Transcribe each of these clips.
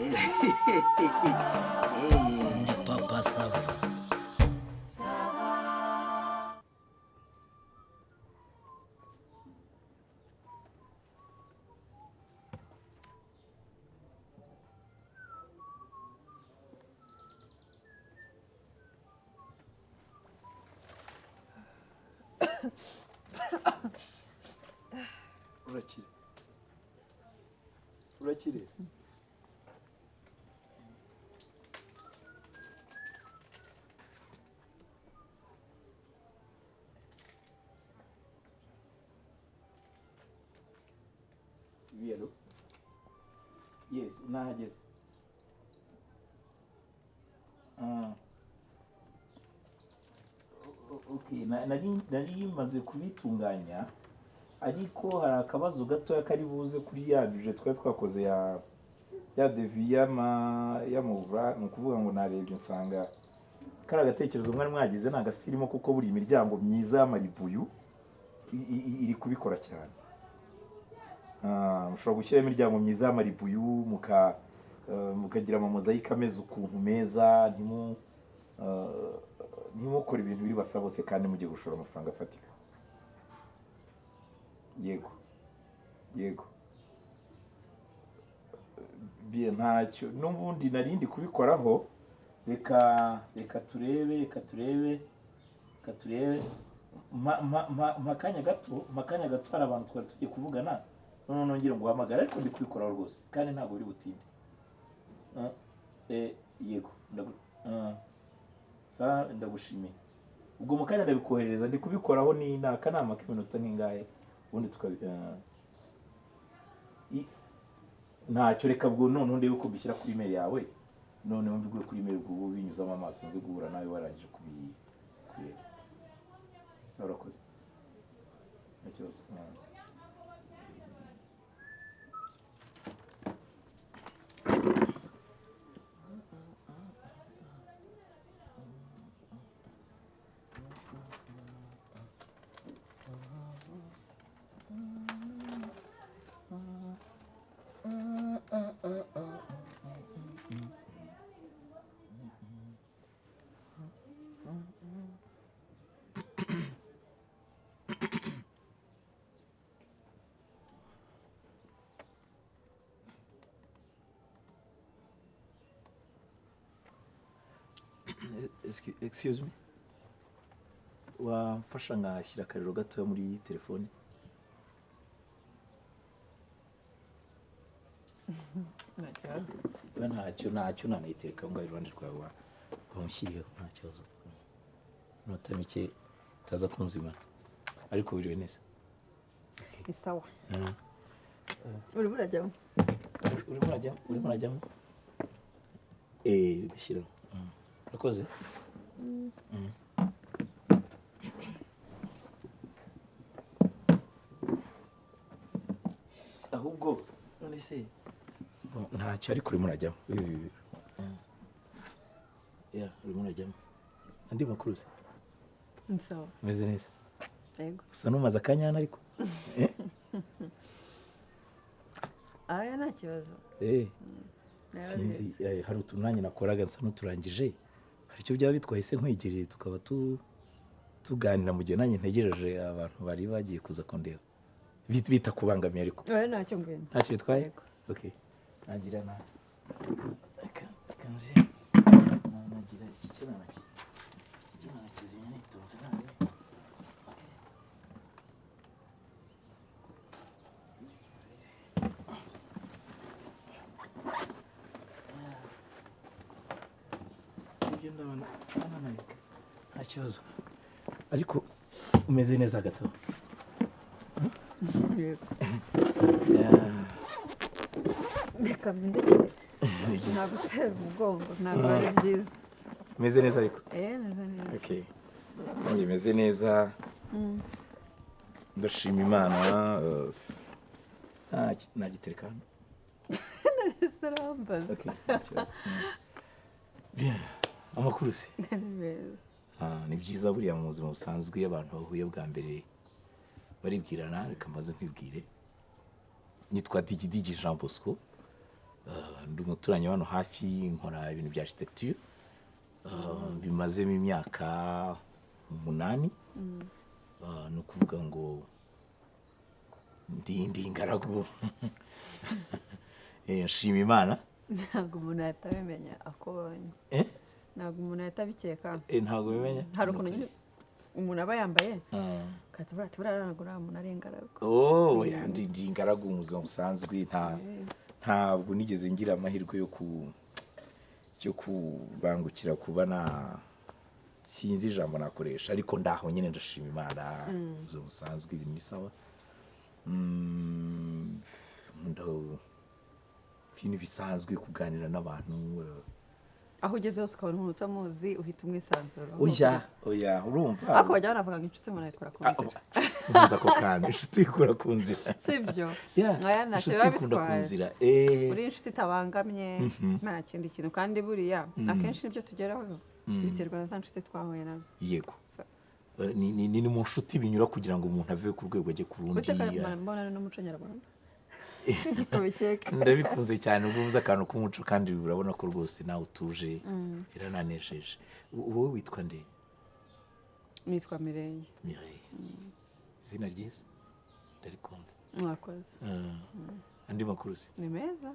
Ndi papa sava. Urakire. Hello. Yes, nahageze. Okay, nari maze kubitunganya ariko hari akabazo gatoya kari buze kuri ya budget twari twakoze ya devis y'amuvura, ni ukuvuga ngo narebye nsanga kari agatekerezo mwari mwagize nagasirimo kuko buri imiryango myiza y'amaribuyu iri kubikora cyane. Mushobora gushyira imiryango myiza y'amaribuyu mukagira amamozayika ameze ukuntu meza, ntimukore ibintu biri basa bose kandi mugiye gushora amafaranga afatika. Yego bien, ntacyo n'ubundi narindi kubikoraho. Reka turebe makanya gato hari abantu twari tugiye kuvugana, none nongera ngo uhamagare, ariko ndi kubikoraho rwose kandi ntabwo biri butinde. Yego ndagushimiye. Ubwo mukanya ndabikohereza, ndi kubikoraho ni akanama k'iminota nk'ingahe ubundi ntacyo. Reka bwo none ndebe uko bishyira kuri email yawe, none mbiguye kuri email ubwo binyuzamo amaso nzi guhura nawe warangije kubireba. Sawa, urakoze. Ntakibazo. Excuse me. Wamfasha nkashyira akariro gatoya muri telefone? Ntacyo nanayitereka ngo iruhande rwawe wamushyiriyeho, nta kibazo. Nota mike utaza kunzimana, ariko biriwe neza. Ni sawa. Urimo urajyamo? Bishyiraho. Urakoze. Ahubwo none se ntacyo, ariko urimo urajyamo. Urimo urajyamo. Andi makuru se? Ni sawa. Meze neza? Yego. Usa n'umaze akanyana ariko. Aya nta kibazo. Sinzi, hari utuntu nanjye nakoraga nsa n'uturangije, hari icyo byaba bitwaye se nkwegereye tukaba tuganira mu gihe nanjye ntegereje abantu bari bagiye kuza kundeba bita kubangamiye. Ariko ntacyo ngwino. ntacyo bitwaye. Okay, nagira kanzi nagira iki nakizimya nitonze nawe. Nta kibazo, ariko umeze neza gato. Reka mbindekere. Nagutera umugongo, ntabwo ari byiza. Umeze neza ariko? Meze neza. Okay, nanjye meze neza. Ndashima Imana. Nagitereka hano. Sarambaza. Okay, nta kibazo. Bien, amakuru se? Ni byiza buriya mu buzima busanzwe iyo abantu bahuye bwa mbere baribwirana. Reka mbaze nkwibwire. Nitwa Digidigi Jean Bosco. Ndi ndi umuturanyi hano hafi nkora ibintu bya architecture bimazemo imyaka 8 ni ukuvuga ngo ndi ingaragu nshima Imana. ntabwo umuntu yahita abimenya akubonye ntabwo umuntu yahita abikeka ntabwo bimenya hari ukuntu nyine umuntu aba yambaye katuvuga ati buriya ntabwo uriya muntu ari ingaragu ndi ingaragu mu buzima busanzwe ntabwo nigeze ngira amahirwe yo kubangukira kuba sinzi ijambo nakoresha ariko ndaho nyine ndashima Imana mu buzima busanzwe ibintu ni sawa. Ibintu bisanzwe kuganira n'abantu aho ugeze hose ukabona umuntu utamuzi uhita umwisanzura oya urumva ariko bajya banavuga ngo inshuti umuntu ayikura ku nzira ubuza ko kandi inshuti ikura ku nzira sibyo nkaya inshuti ikunda ku nzira uri inshuti itabangamye nta kindi kintu kandi buriya akenshi nibyo tugeraho biterwa na za nshuti twahuye nazo yego ni mu nshuti binyura kugira ngo umuntu ave ku rwego ajye ku rundi mbona n'umuco nyarwanda ndabikunze cyane ubwo uvuze akantu k'umuco kandi urabona ko rwose nawe utuje birananejeje. Wowe witwa nde? nitwa Mireille. Izina ryiza ndarikunze. mwakoze. Andi makuru se ni meza.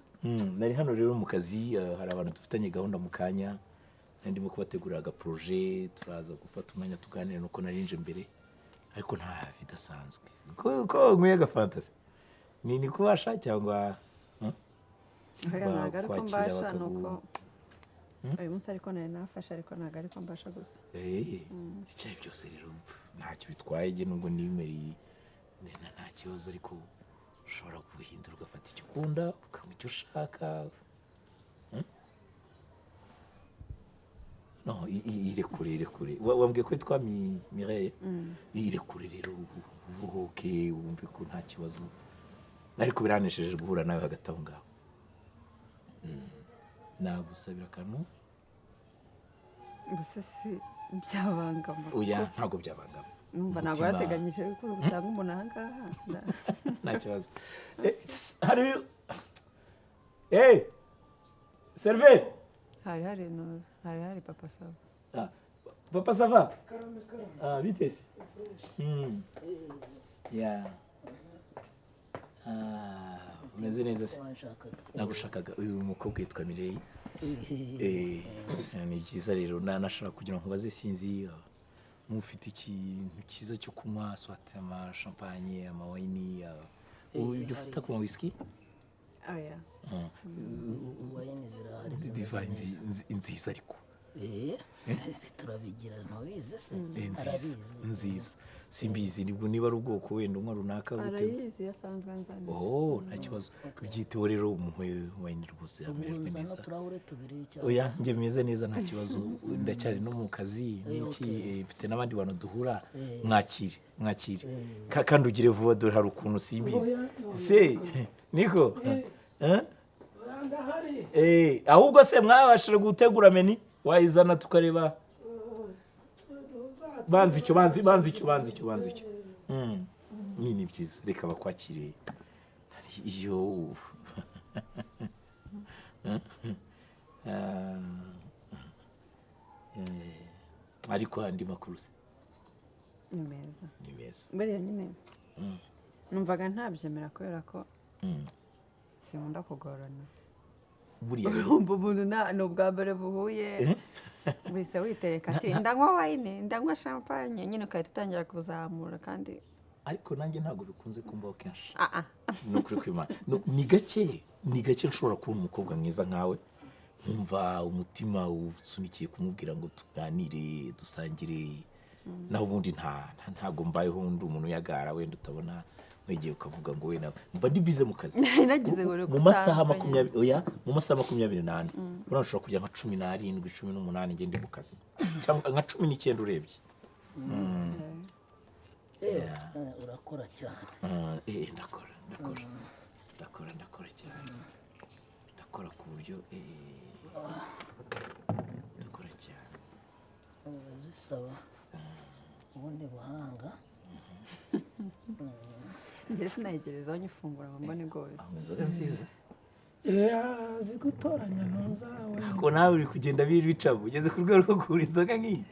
Nari hano rero mu kazi hari abantu dufitanye gahunda mu kanya ndimo kubategurira agaprojet turaza gufata umwanya tuganira nuko narinje mbere ariko nta bidasanzwe ko nkwiye gafantasy ni kubasha cyangwa ntabwo ariko mbasha nuko uyu munsi ariko nari nafashe ariko ntabwo ariko mbasha gusa ibyo byose rero ntacyo bitwaye nge nubwo nimeri nta kibazo ariko ushobora guhindura ugafata icyo ukunda ukanywa icyo ushaka. No, irekure wambwiye ko yitwa Mireille irekure rero uruhuke wumve ko nta kibazo ariko biranesheje guhura nawe hagati aho ngaho. Nagusabira akantu gusa si byabangama oya ntabwo byabangama numva ntabwo yateganyije ko gutanga umuntu aha ngaha nta kibazo. Hari serve hari papa sava. Papa sava vitesse umeze neza se? Nagushakaga uyu mukobwa yitwa Mireille. Ni byiza rero nashaka kugira ngo baze sinzi mufite ikintu cyiza cyo kunywa swate ama champagne ama wine ujya ufata ku whisky oya wine zirahari divine nziza ariko turabigira ntubizi se nziza simbizi nibwo niba ari ubwoko wenda umwe runaka arayizi yasanzwe anzana nta kibazo byiteho rero umuhe wine rwose amererwe neza turahure tubiri cyane oya njye meze neza nta kibazo ndacyari no mu kazi niki mfite n'abandi bantu duhura mwakire kandi ugire vuba dore hari ukuntu simbizi se niko ahubwo se mwabashije gutegura meni wayizana tukareba banzi icyo ni byiza reka bakwakire iyo ariko andi makuru se ni meza buriya nyine numvaga ntabyemera kubera ko sinkunda kugorana buriya umuntu ni ubwa mbere buhuye wese witereka ati ndanywa wine ndanywa champagne nyine ukahita utangira kuzamura kandi ariko nanjye ntabwo bikunze kumbaho kenshi ni ukuri kw'Imana ni gake nshobora kubona umukobwa mwiza nkawe nkumva umutima usunikiye kumubwira ngo tuganire dusangire naho ubundi ntabwo mbayeho undi umuntu yagara wenda utabona wegeye ukavuga ngo wenda mba ndi bize mu kazi mu masaha 20 mu masaha 24 urashobora kujya nka 17 18 nge ndi mu kazi cyangwa nka 19 urebye. urakora cyane. Ndakora cyane ndakora ku buryo ndakora cyane zisaba ubundi buhanga. njye sinayigerezaho nyifungura ngo mbone igoye. inzoga nziza azi gutoranya ntuzawe ko nawe uri kugenda bicamo ugeze ku rwego rwo kugura inzoga nk'iyi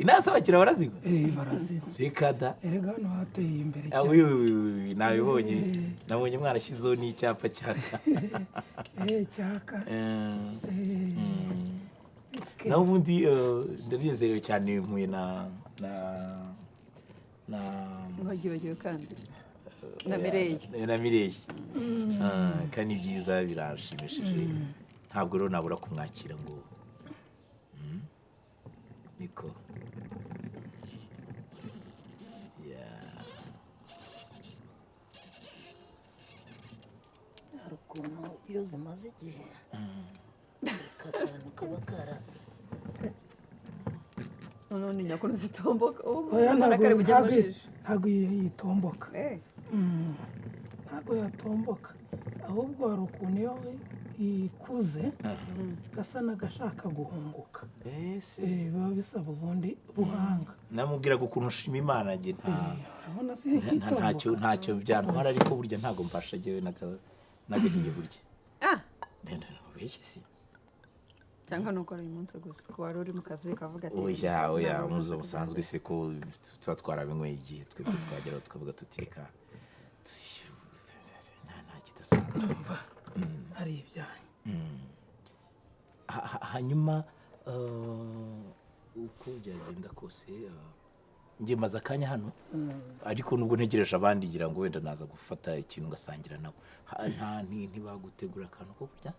inasi abakiriya barazigwa barazigwa reka da erega hano hateye imbere cyane nabibonye nabonye mwarashyizeho n'icyapa cyaka cyaka naho ubundi ndanezerewe cyane mpuye na ntibagiwe kandi na Mireille kandi ni byiza birashimishije ntabwo rero nabura kumwakira ngo niko hari ukuntu iyo zimaze igihe akantu kaba kara noneho ni nyakuri zitomboka ntabwo yitomboka ntabwo yatomboka ahubwo hari ukuntu iyo ikuze gasa n'agashaka guhunguka biba bisaba ubundi buhanga namubwiraga ukuntu ushima Imana njye ntacyo byantwara ariko burya ntabwo mbasha jyewe nagariye burya ubeshye si cyangwa nuko ari umunsi gusa ko wari uri mu kazi kavuga ati oya muzo musanzwe se ko tuba twarabinyweye igihe twebwe twageraho tukavuga tutireka nta kidasanzwe ari ibyanyu hanyuma uko byagenda kose njye maze akanya hano ariko nubwo ntegereje abandi ngira ngo wenda naza gufata ikintu ngasangira nabo ntibagutegura akantu ko kurya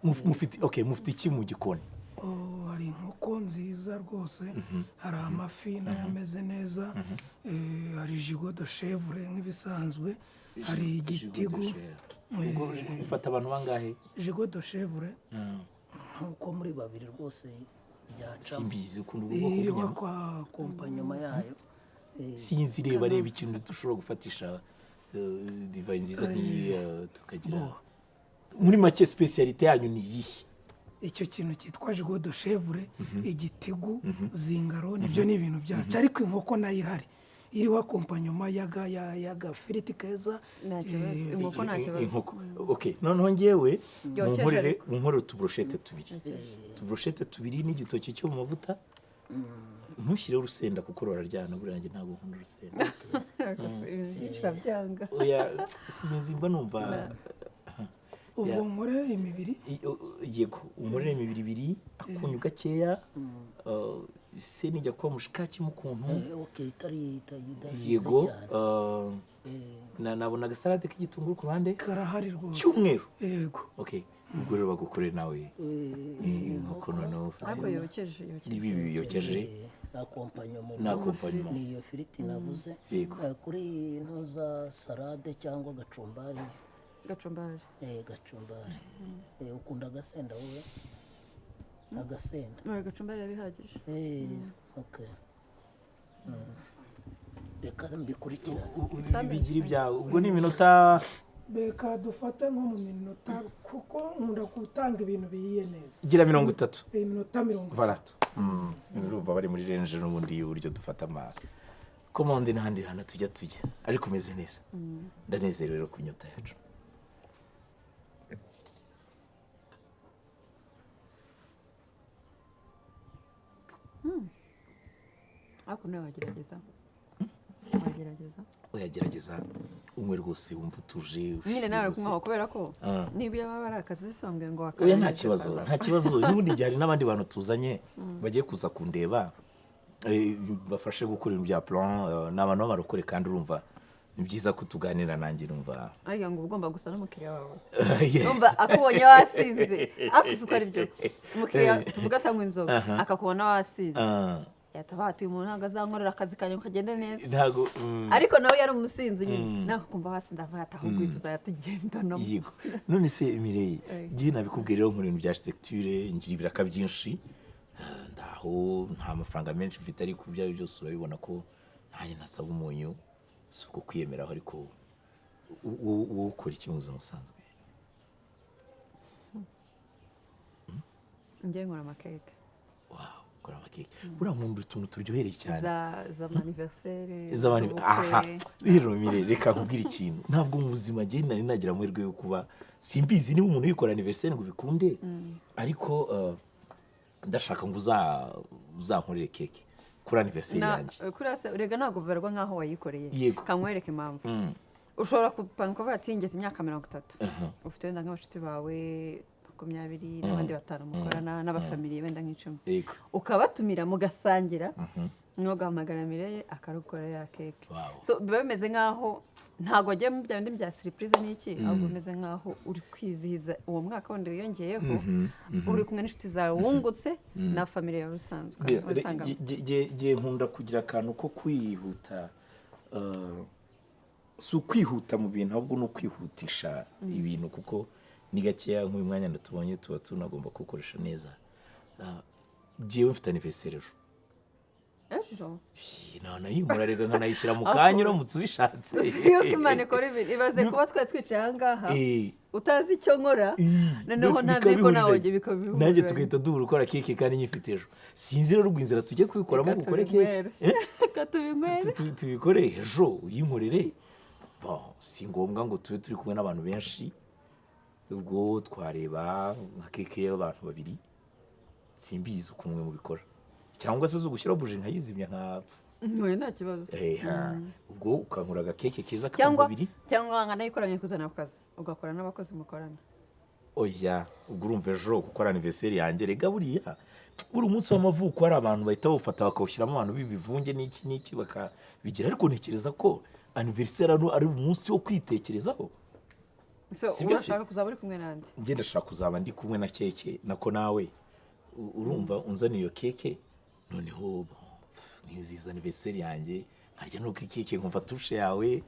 mufite iki mu gikoni hari inkoko nziza rwose hari amafi nayo ameze neza hari jigo de chèvre nk'ibisanzwe hari igitigu bifata abantu bangahe jigo de chèvre nkuko muri babiri rwose byacamo simbizi ukuntu iriho kwa kompanyuma yayo sinzi reba ikintu dushobora gufatisha divayi nziza nk'iyi tukagira muri make specialite yanyu ni iyihe icyo kintu cyitwa jigo de chèvre igitigu zingaro nibyo ni ibintu byacu ariko inkoko nayo ihari iriho akompanyuma y'agafiriti keza inkoko nta kibazo inkoko noneho ngewe munkorere utuburushete tubiri n'igitoki cyo mu mavuta ntushyireho urusenda kuko ruraryana buriya njye ntabwo nkunda urusenda urabyanga sinzi mba numva ubwo nkore imibiri yego unkorere imibiri ibiri akunyu gakeya se nijya kuba mushikaki mu kuntu yego nabona agasalade k'igitunguru ku ruhande karahari rwose cy'umweru yego ubwo rero bagukorere nawe inkoko noneho ariko yokeje ibi yokeje n'akompanyuma niyo firiti nabuze kuri ntuza salade cyangwa gacumbari ukunda agasenda wowe agasenda gacumbari yabihagije reka mbikurikirane bigira ibyawe ubwo ni iminota reka dufate nko mu minota kuko nkunda gutanga ibintu bihiye neza gira 30 iminota 30 urumva bari muri range n'ubundi y'uburyo dufata komande n'ahandi hantu tujya ariko umeze neza ndanezerewe rero ku nyota yacu ariko nawe wagerageza uyagerageza umwe rwose wumva utuje nyine nawe kunywa kubera ko niba yaba ari akazi se wambwiye ngo oya nta kibazo n'ubundi gihe hari n'abandi bantu tuzanye bagiye kuza kundeba bafashe gukora ibintu bya plan n'abantu b'abarokore kandi urumva ni byiza ko tuganira nanjye numva ariko ngo ugomba gusa n'umukiriya wawe numva akubonye wasinze akuze uko ari byo umukiriya tuvuga atanywa inzoga akakubona wasinze yatabatiye umuntu ntabwo azankorera akazi kanjye ngo kagende neza ariko nawe yari umusinzi nyine nawe ukumva wasinze avuga ati ahubwo tuzajya tugendanamo yego none se Mireille igihe nabikubwiye rero mu bintu bya architecture ngira ibiraka byinshi ndaho nta mafaranga menshi mfite ariko ibyo ari byose urabibona ko ntaye nasaba umunyu si uko kwiyemeraho ariko wowe ukora iki mu buzima busanzwe njye nkora amakeke mugakora amakeke buriya nkunda utuntu turyohereye cyane za anniversaire aha rero mire reka nkubwire ikintu ntabwo mu buzima njye nari nagira amahirwe yo kuba simbizi niba umuntu yikora anniversaire ngo bikunde ariko ndashaka ngo uzankorere keke kuri anniversaire yanjye kuri ase urega ntabwo bibarwa nk'aho wayikoreye Yego. kamwereke impamvu ushobora kupanga kuvuga ati ngeze imyaka 30 ufite wenda nk'abashuti bawe 20 n'abandi batanu mukorana n'abafamiliye wenda nk'icumi Yego. ukabatumira mugasangira n'ugahamagara Mireye akarukora ya keke Wow. so biba bimeze nk'aho ntabwo agiye mu bya bindi bya surprise n'iki ahubwo bimeze nk'aho uri kwizihiza uwo mwaka wundi wiyongeyeho uri kumwe n'inshuti zawe wungutse na family yawe usanzwe usangamo gihe nkunda kugira akantu ko kwihuta si ukwihuta mu bintu ahubwo ni ukwihutisha ibintu kuko ni gakeya nk'uyu mwanya tubonye tuba tunagomba kuwukoresha neza njyewe mfite anniversaire ejo nayimura rega nkanayishyira mu kanya uramutse ubishatse iyo Imana ikora ibintu ibaze kuba twari twicaye aha ngaha utazi icyo nkora noneho ntazi ko nawe ujye bikabihura nanjye tugahita duhura ukora keke kandi nyifite ejo sinzi rero rw'inzira tujye kubikoramo gukore keke tubikore ejo uyinkorere si ngombwa ngo tube turi kumwe n'abantu benshi ubwo twareba nka keke y'abantu babiri simbizi ukuntu mwe mubikora cyangwa se zo gushyiraho buje nkayizimya nka nta kibazo ubwo ukankura agakeke keza k'abantu babiri cyangwa nkanayikoranye kuzana ku kazi ugakora n'abakozi mukorana oya ubwo urumva ejo gukora anniversaire yanjye rega buriya buri munsi w'amavuko hari abantu bahita bawufata bakawushyiramo abantu b'ibivunge n'iki bakabigira ariko ntekereza ko anniversaire ari umunsi wo kwitekerezaho urashaka kuzaba uri kumwe nande njye ndashaka kuzaba ndi kumwe na keke nako nawe urumva unzaniye iyo keke noneho niziza anniversaire yanjye nkarya no kuri keke nkumva tushe yawe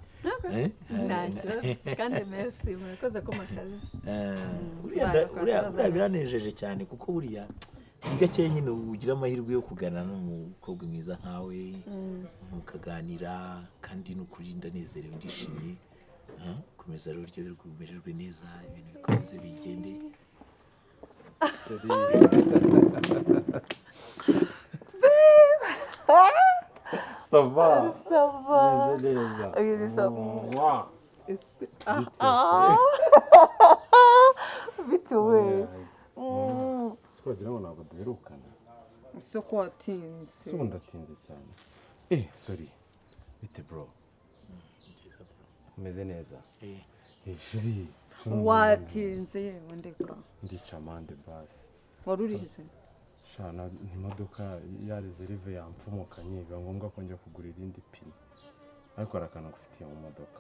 nta kibazo kandi merci murakoze ko makazi buriya biranejeje cyane kuko buriya ni gake nyine ugira amahirwe yo kuganira n'umukobwa mwiza nkawe mukaganira kandi n'ukuri ndanezerewe ndishimye komeza rero uryoherwe umererwe neza ibintu bikomeze bigende Ça va. Neza. bituwe Swagira ngo ntabwo duherukana. so ko watinze So ndatinze cyane. Sorry. Bite bro. Umeze neza. Shiri. watinze yewe ndeka Ndica amande basi. wari uri hese Shana imodoka ya reserve yampfumukanye biba ngombwa ko njya kugura irindi pine. Ariko arakana gufitiye mu modoka.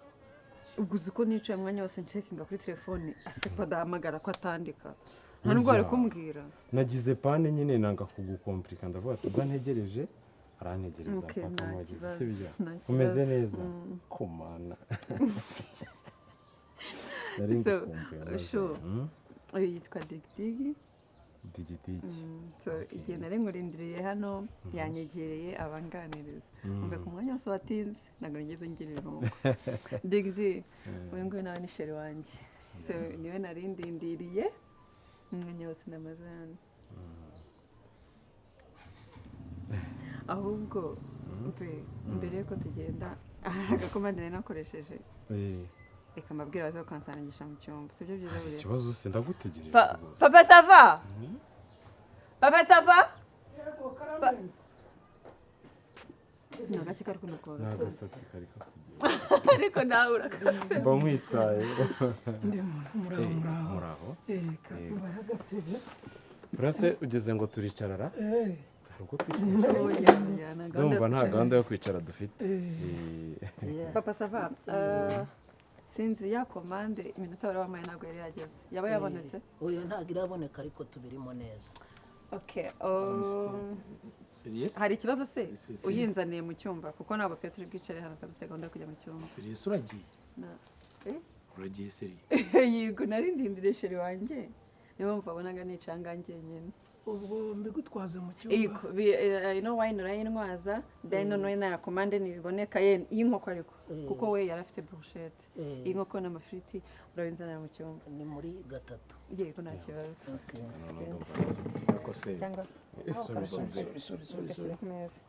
ubwo uzi ko nicaye umwanya wose ncekinga kuri telefone asekwa adahamagara ko atandika nta nubwo ari kumbwira Nagize pane nyine nanga kugukomplika ndavuga ati ubwo ntegereje arantegereza Okay, paka nta mwagize kibazo, sibyo nta kibazo. umeze neza komana nari So, ngukumbuye sure. uyu yitwa digidigi digidigi so igihe nari nkurindiriye hano yanyegereye abanganiriza umve ku mwanya wose watinze ntabwo nigeze ngirira nuko digidi uyu nguyu nawe ni sheri wanjye so niwe narindindiriye umwanya wose namaze hano ahubwo mbere yuko tugenda hari agakomande nari nakoresheje reka mbabwira baze bakansangisha mu cyumba sibyo byiza buriya ikibazo se ndagutegereje papa sava papa sava nagake kari kunakora n'agasatsi kari kakugize ariko nawe urakaze mba mwitaye ndi muntu muraho muraho kakuba yagatebe urase ugeze ngo turicarara hari ubwo twicara oya ndumva nta gahunda yo kwicara dufite papa sava sinzi ya komande iminota wari wamaye ntabwo yari yageze yaba yabonetse oya ntabwo iraboneka ariko tubirimo neza okay serious hari ikibazo se Si. uyinzaniye mu cyumba kuko ntabwo twari turi bwicare hano kandi dufite gahunda yo kujya mu cyumba serious uragiye uragiye serious yego nari ndindire sheri wanjye niyo mpamvu wabonaga nicanga njyenyine ubwo mbigutwaze mu cyumba ino wine urayinwaza then noneho na komande niboneka y'inkoko ariko kuko we yari afite brochette y'inkoko n'amafiriti urabinzanira mu cyumba ni muri 3 yego nta kibazo cyangwa sorry ku meza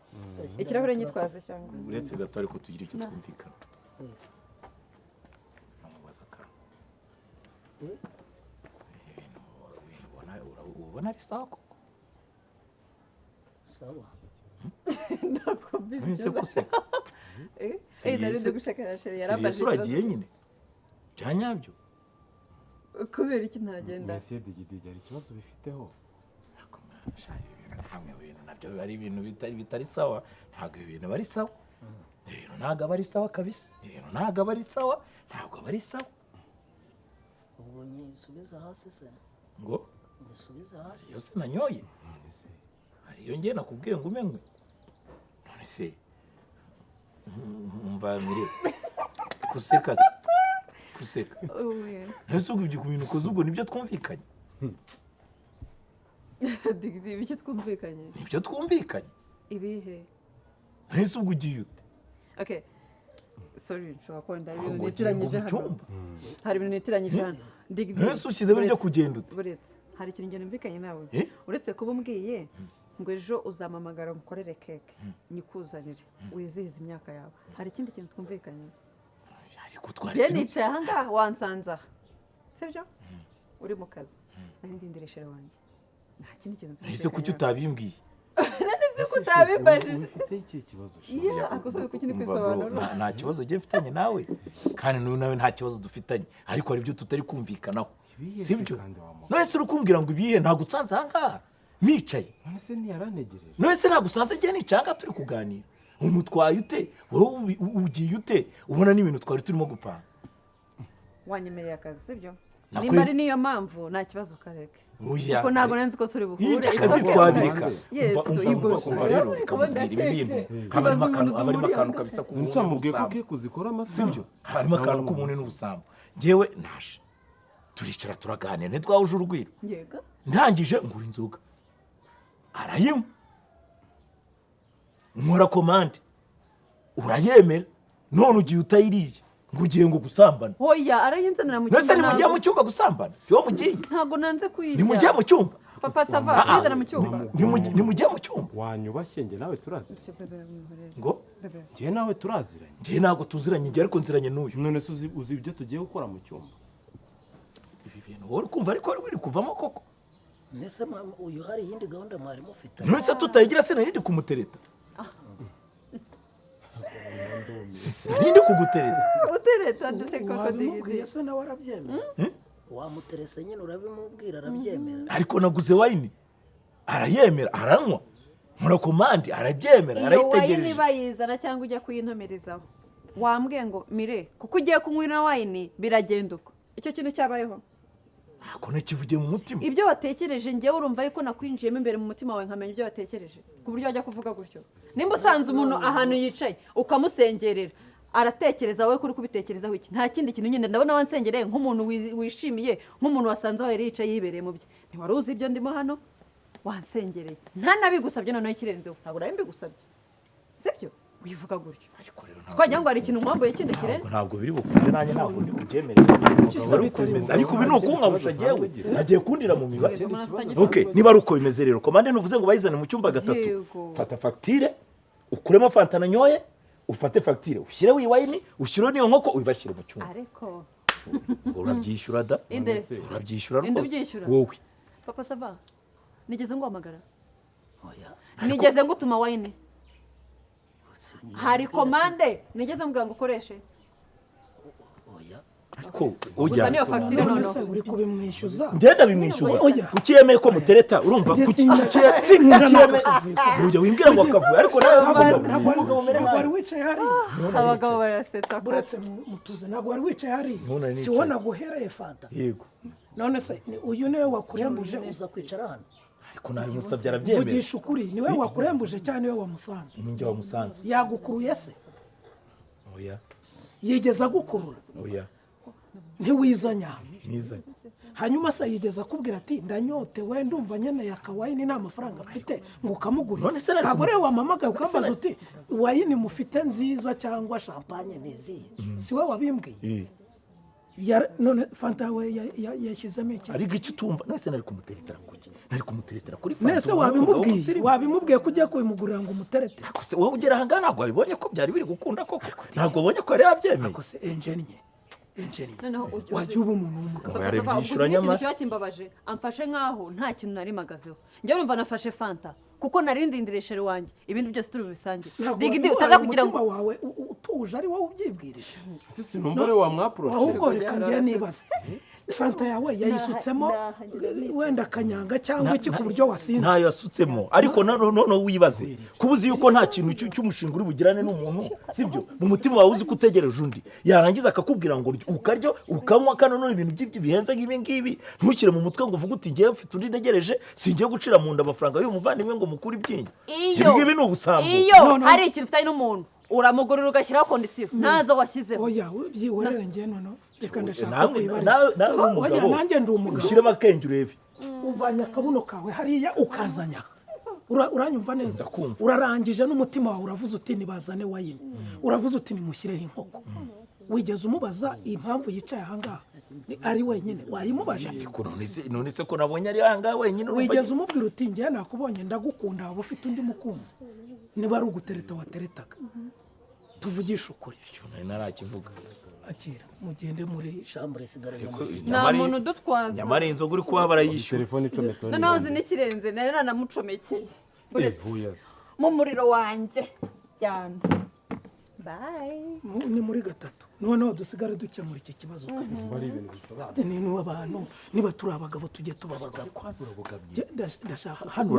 ikirahure nyitwaze cyangwa uretse gato ariko tugira icyo twumvikana namubaza ka ubona ari sawa koko sawa ndakomeza guseka nari gushaka sheri yarabaje uragiye nyine byanyabyo kubera iki ntagenda Monsieur Digidi ari ikibazo bifiteho nabyo ari ibintu bitari sawa ntabwo ibintu bari sawa ibintu ntabwo bari sawa kabisa ibintu ntabwo bari sawa ntabwo bari sawa ubwo nyisubiza hasi se ngo nyisubiza hasi yose nanyoye hariyo njye nakubwiye ngo umenywe none se umva mire kuseka ese ubwo ibyo bintu ukoze ubwo nibyo twumvikanye ibiki twumvikanye nibyo twumvikanye ibihe ese ubwo ugiye ute okay sorry nshobora kwenda ibintu nitiranyije hano hari ibintu nitiranyije hano ese ushyizemo ibyo kugenda ute buretse hari ikintu ngene mvikanye nawe uretse kuba umbwiye ngo ejo uzamamagara umukorere keke nyikuzanire wizihiza imyaka yawe hari ikindi kintu twumvikanye njye nicaye aha ngaha wansanze aha sibyo uri mu kazi nari ndindireshere wanjye nta kindi kintu nzi ese kuki utabimbwiye nandise ko utabimbajije ufite iki kibazo akosobe kuki ni kwisobanura nta kibazo ugiye mfitanye nawe kandi n'uyu nawe nta kibazo dufitanye ariko hari ibyo tutari kumvikanaho sibyo none se uri kumbwira ngo ibihe ntabwo usanze aha ngaha nicaye none se ntiyaranegereje none se ntabwo usanze igihe nicaye aha ngaha turi kuganira umutwaye ute wowe ugiye ute ubona n'ibintu twari turimo gupanga wanyemereye akazi sibyo nimba ari niyo mpamvu nta kibazo kareke kuko ntabwo nzi ko turi buhure akazi twabireka yes umva rero ukamubwira ibi bintu harimo akantu kabisa k'umuntu nso mubwiye ko ke kuzikora amasaha sibyo harimo akantu k'umuntu n'ubusambo njyewe naje turicara turaganira ntitwahuje urugwiro yego ndangije ngura inzoga arayinywa nkora komande urayemera none ugiye utayiriye ngo ugiye ngo gusambana hoya arayinzanira mu cyumba nese nimujya mu cyumba gusambana si wo mugiye ntabwo nanze kuyirya nimujya mu cyumba papa sava asubizana mu cyumba nimujya mu cyumba wanyubashye njye nawe turaziranye ngo njye nawe turaziranye njye ntabwo tuziranye njye ariko nziranye n'uyu none se uzi ibyo tugiye gukora mu cyumba ibi bintu wowe kumva ariko wari kuvamo koko nese uyu hari iyindi gahunda mwari mufite nese tutayigira se narindi kumutereta narindi kugutereta utereta ndetse koko wabimubwiye se nawe arabyemera wamuterese nyine urabimubwira arabyemera ariko naguze wayini arayemera aranywa murakomandi arabyemera iyo arayitegereje wayini bayizana cyangwa ujya kuyintomerizaho wambwiye ngo mire kuko ugiye kunywa ino wayini biragenda uko icyo kintu cyabayeho ako nakivugiye mu mutima ibyo watekereje njyewe urumva yuko nakwinjiyemo imbere mu mutima wawe nkamenya ibyo watekereje ku buryo wajya kuvuga gutyo nimba usanze umuntu ahantu yicaye ukamusengerera aratekereza wowe kuri kubitekerezaho iki nta kindi kintu nyine ndabona wansengereye nk'umuntu wishimiye nk'umuntu wasanze aho yari yicaye yibereye mu bye ntiwari uzi ibyo ndimo hano wansengereye nta nabigusabye noneho ikirenzeho ntabwo nawe mbigusabye sibyo wivuga gutyo twagira ngo hari ikintu mwambuye kindi kirenze ntabwo biri bukunde nanjye ntabwo ndi bubyemere ariko ibi ni ukunkabusha njyewe nagiye kundira mu mibare okay niba ari uko bimeze rero komande nuvuze ngo bayizane mu cyumba 3 fata facture ukuremo fanta nanyoye ufate facture ushyireho iwayini ushyireho niyo nkoko ubashyire mu cyumba ariko urabyishyura da urabyishyura rwose wowe papa sava nigeze nguhamagara oya nigeze ngutuma wayini hari komande nigeze mbwira ngo ukoreshe oya ariko gusa niyo fagitire noneho uri kubimwishyuza ngenda bimwishyuza kuki yemeye ko mutereta urumva kuki ujya wimbwira ngo akavuye ariko ntabwo wari wicaye hariya abagabo barasetsa ko buretse mutuze ntabwo wari wicaye hariya si wowe naguhereye fanta yego none se uyu niwe wakurembuje uza kwicara hano ariko nabimusabye arabyemera vugisha ukuri niwe wakurembuje cyangwa niwe wamusanze ninjye wamusanze yagukuruye se oya yigeze agukurura oya ntiwizanya nizanye hanyuma se yigeze akubwira ati ndanyotewe ndumva nkeneye akawayini nta mafaranga mfite ngo ukamugurira None se nari ntabwo rero wamamagaye ukambaza uti wayini mufite nziza cyangwa champagne niziye si wowe wabimbwiye none fanta we yashyizemo iki ariko icyo utumva nese nari kumuteretera kuri fanta nese wabimubwiye ko ugiye kubimugurira ngo umuterete wowe ugera aha ngaha ntabwo wabibonye ko byari biri gukunda koko ntabwo ubonye ko yari yabyemeye ako se enjenye wajya uba umuntu w'umugabo gusa ikintu kiba kimbabaje amfashe nk'aho nta kintu nari mpagazeho njyewe urumva nafashe fanta kuko narindindire shere wanjye ibintu byose turi bubisange digidi utaza kugira ngo wawe utuje ari wowe ubyibwirije si numva ari wa mwaproche ahubwo reka njye nibaze fanta yawe yayisutsemo wenda akanyanga cyangwa iki ku buryo wasinze ntayo yasutsemo ariko none wibaze kuba uzi yuko nta kintu cy'umushinga uri bugirane n'umuntu sibyo mu mutima wawe uzi ko utegereje undi yarangiza akakubwira ngo ukaryo ukanywa kano none ibintu bihenze nk'ibi ngibi ntukire mu mutwe ngo uvuge uti ngewe ufite undi ntegereje singiye gucira mu nda amafaranga y'uyu muvandimwe ngo mukure ibyinyo ibi ni ubusambo iyo hari ikintu ufitanye n'umuntu uramugurira ugashyiraho kondisiyo ntazo washyizeho oya byihorere njye noneho reka ndashaka kwibariza oya nanjye ndi umugabo ushyiremo akenge urebe uvanye akabuno kawe hariya ukazanya uranyumva neza urarangije n'umutima wawe uravuze uti nibazane wayini uravuze uti nimushyireho inkoko wigeze umubaza impamvu yicaye ahangaha ari wenyine wayimubaje none se ko nabonye ari ahangaha wenyine wigeze umubwira uti njye nakubonye ndagukunda waba ufite undi mukunzi niba ari ugutereta wateretaga tuvugisha ukuri nari narakivuga akira mugende muri chambre sigara nta muntu udutwaza nyamara inzoga uri kuba barayishyura telefone icometse noneho uzi n'ikirenze nari nanamucomekeye mu muriro wanjye cyane bayi ni muri gatatu noneho dusigare dukemura iki kibazo ni abantu niba turi abagabo tujye tuba abagabo ndashaka hano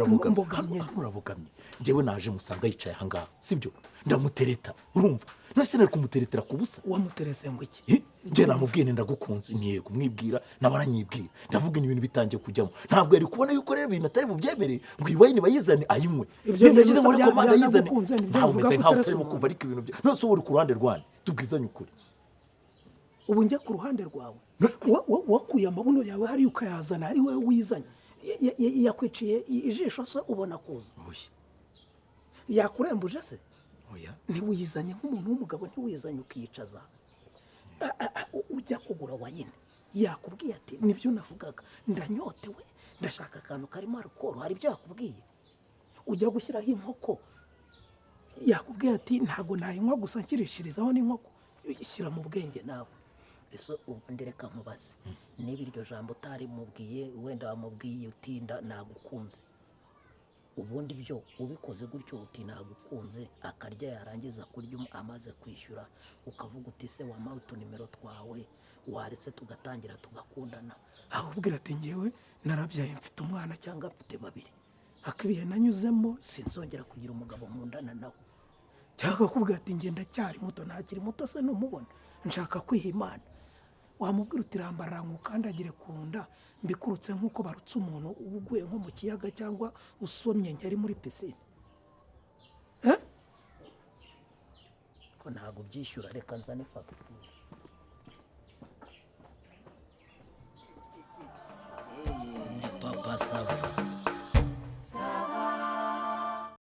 urabogamye njyewe naje musanga yicaye ahangaha sibyo ndamutereta urumva nase nari kumuteretera ku busa wamuterese ngo iki njye namubwiye ndagukunze ntiyego mwibwira nabaranyibwira ndavuga ibintu bitangiye kujyamo ntabwo yari kubona yuko rero ibintu atari bubyemere ngo ibayini bayizane ayinywe ibyo nagize muri komanda yizane ntabwo umeze nkaho utarimo kumva ariko ibintu bye nose uri ku ruhande rwanjye tubwizanye ukuri ubu njya ku ruhande rwawe wakuye amabuno yawe hariya ukayazana ari wowe wizanye yakwiciye ijisho se ubona kuza yakurembuje se ntiwizanye nk'umuntu w'umugabo ntiwizanye ukiyicaza ujya kugura wayine yakubwiye ati nibyo navugaga ndanyotewe ndashaka akantu karimo alukoro hari ibyo yakubwiye ujya gushyiraho inkoko yakubwiye ati ntabwo nayinywa gusa nkirishirizaho n'inkoko shyira mu bwenge nawe ese ubundi reka nkubaze niba iryo jambo utari mubwiye wenda wamubwiye utinda nagukunze ubundi byo ubikoze gutyo uti nagukunze akarya yarangiza kurya amaze kwishyura ukavuga uti se wamaye utunimero twawe waretse tugatangira tugakundana ahubwira ati ngewe narabyaye mfite umwana cyangwa mfite babiri akibiye nanyuzemo sinzongera kugira umugabo nkundana nawe cyangwa akubwira ati nge ndacyari muto ntakiri muto se numubona nshaka kwiha Imana wamubwira uti rambarara nkukandagire ku nda mbikurutse nk'uko barutse umuntu uguye nko mu kiyaga cyangwa usomye nkeri muri pisine ko ntabwo byishyura reka nzane fagitire